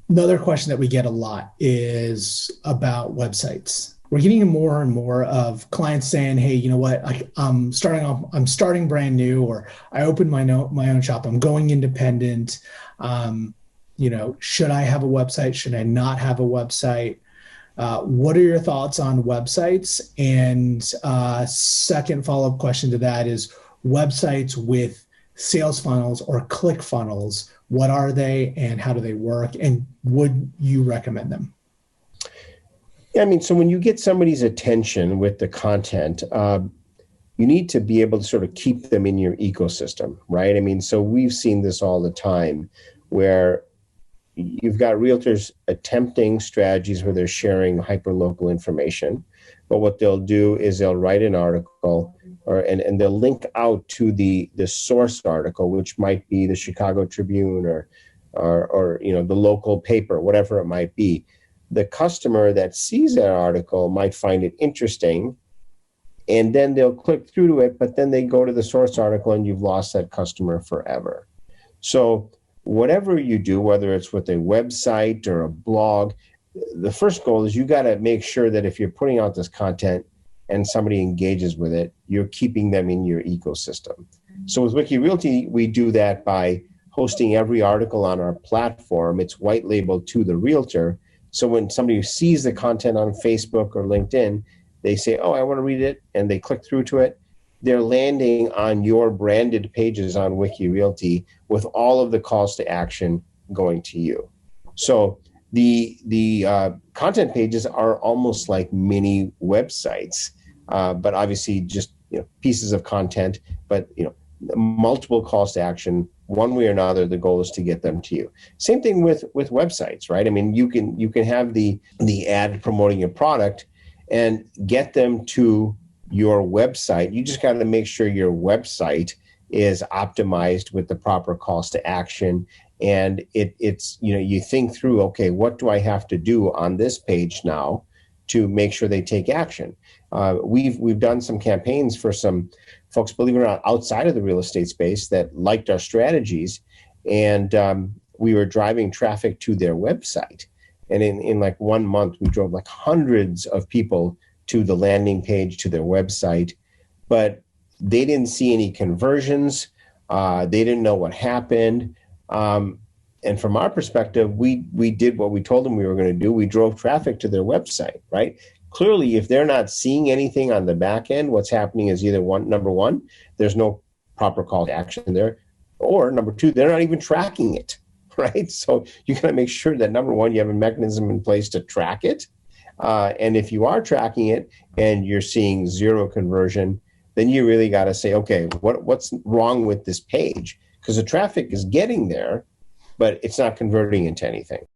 Another question that we get a lot is about websites. We're getting more and more of clients saying, "Hey, you know what? I'm starting off. I'm starting brand new, or I opened my own shop. I'm going independent. Um, should I have a website? Should I not have a website? What are your thoughts on websites?" And second follow-up question to that is websites with sales funnels or click funnels. What are they and how do they work? And would you recommend them? Yeah, I mean, so when you get somebody's attention with the content, you need to be able to sort of keep them in your ecosystem, right? I mean, so we've seen this all the time where you've got realtors attempting strategies where they're sharing hyperlocal information, but what they'll do is they'll write an article and they'll link out to the source article, which might be the Chicago Tribune or the local paper, whatever it might be. The customer that sees that article might find it interesting, and then they'll click through to it, but then they go to the source article and you've lost that customer forever. So whatever you do, whether it's with a website or a blog, the first goal is you got to make sure that if you're putting out this content and somebody engages with it, you're keeping them in your ecosystem. So with WikiRealty, we do that by hosting every article on our platform. It's white labeled to the realtor. So when somebody sees the content on Facebook or LinkedIn, they say, "Oh, I want to read it," and they click through to it. They're landing on your branded pages on WikiRealty with all of the calls to action going to you. So the content pages are almost like mini websites, but obviously just pieces of content, but multiple calls to action. One way or another, the goal is to get them to you. Same thing with websites, right? I mean, you can have the ad promoting your product and get them to your website. You just got to make sure your website is optimized with the proper calls to action. And it's you think through, okay, what do I have to do on this page now to make sure they take action? We've done some campaigns for some folks, believe it or not, outside of the real estate space that liked our strategies, and we were driving traffic to their website. And in like 1 month, we drove like hundreds of people to the landing page, to their website, but they didn't see any conversions. They didn't know what happened. And from our perspective, we did what we told them we were going to do. We drove traffic to their website, right? Clearly, if they're not seeing anything on the back end, what's happening is either number one, there's no proper call to action there, or number two, they're not even tracking it, right? So you got to make sure that number one, you have a mechanism in place to track it. And if you are tracking it and you're seeing zero conversion, then you really got to say, okay, what's wrong with this page? Because the traffic is getting there, but it's not converting into anything.